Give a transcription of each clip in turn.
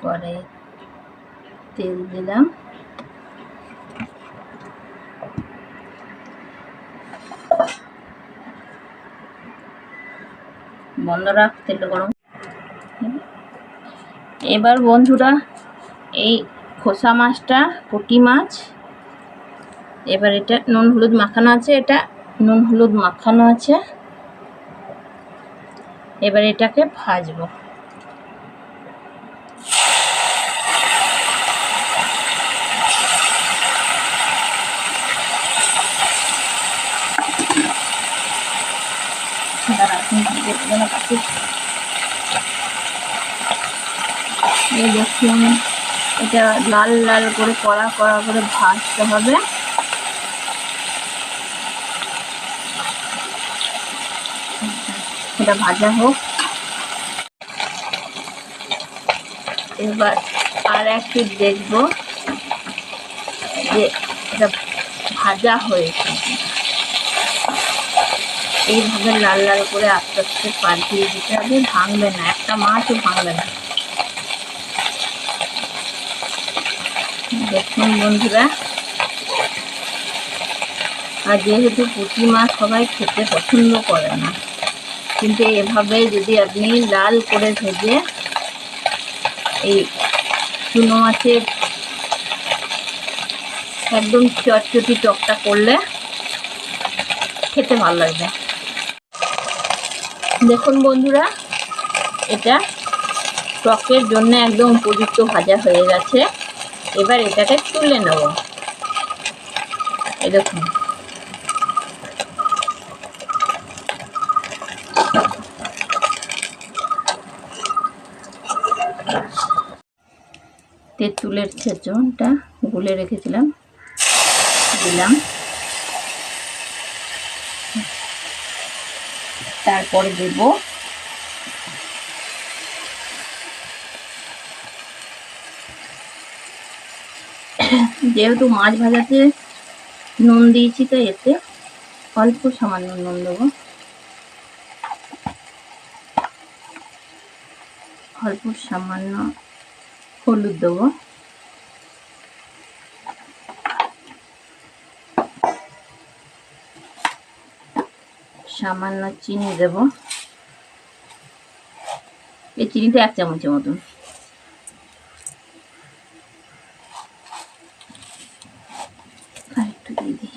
কড়াইয়ে তেল দিলাম, বন্ধ রাখ, তেলটা গরম। এবার বন্ধুরা এই খোসা মাছটা, পুঁটি মাছ, এবার এটা নুন হলুদ মাখানো আছে, এবার এটাকে ভাজবো। এই দেখুন, এটা লাল লাল করে কড়া করে ভাজতে হবে। এটা ভাজা হোক। এবার আর একটু দেখবো যে এটা ভাজা হয়েছে। এইভাবে লাল লাল করে আস্তে আস্তে পাল্টিয়ে দিতে হবে, ভাঙবে না, একটা মাছও ভাঙবে না। দেখুন বন্ধুরা, আর যেহেতু পুঁটি মাছ সবাই খেতে পছন্দ করে না, কিন্তু এভাবে যদি আপনি লাল করে ভেজে এই চুনো মাছের একদম চটচটি টকটা করলে খেতে ভালো লাগবে। দেখুন বন্ধুরা, এটা টকের জন্য একদম উপযুক্ত ভাজা হয়ে গেছে। এবার এটাকে তুলে নেব। এই দেখুন, তেঁতুলের ছেঁচনটা গুলে রেখেছিলাম, দিলাম। তারপরে দেব যেহেতু মাছ ভাজাতে নুন দিয়েছি, তো এতে অল্প সামান্য নুন দেবো, অল্প সামান্য হলুদ দেবো, সামান্য চিনি দেব। এই চিনিটা 1 চামচের মতন। আরেকটু দিয়ে দিই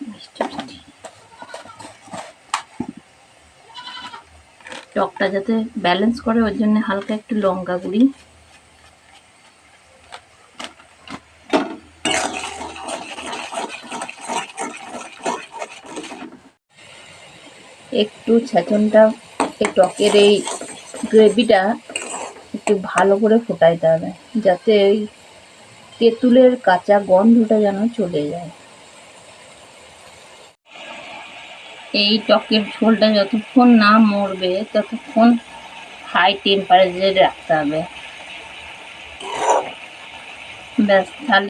মিষ্টি। টকটা যাতে ব্যালেন্স করে ওর জন্য হালকা একটু লঙ্কা গুঁড়ি, একটু ছেঁচনটা, এই টকের এই গ্রেভিটা একটু ভালো করে ফোটাইতে হবে, যাতে এই তেঁতুলের কাঁচা গন্ধটা যেন চলে যায়। এই টকের ঝোলটা যতক্ষণ না মরবে ততক্ষণ হাই টেম্পারেচারে রাখতে হবে। ব্যাস, তাহলে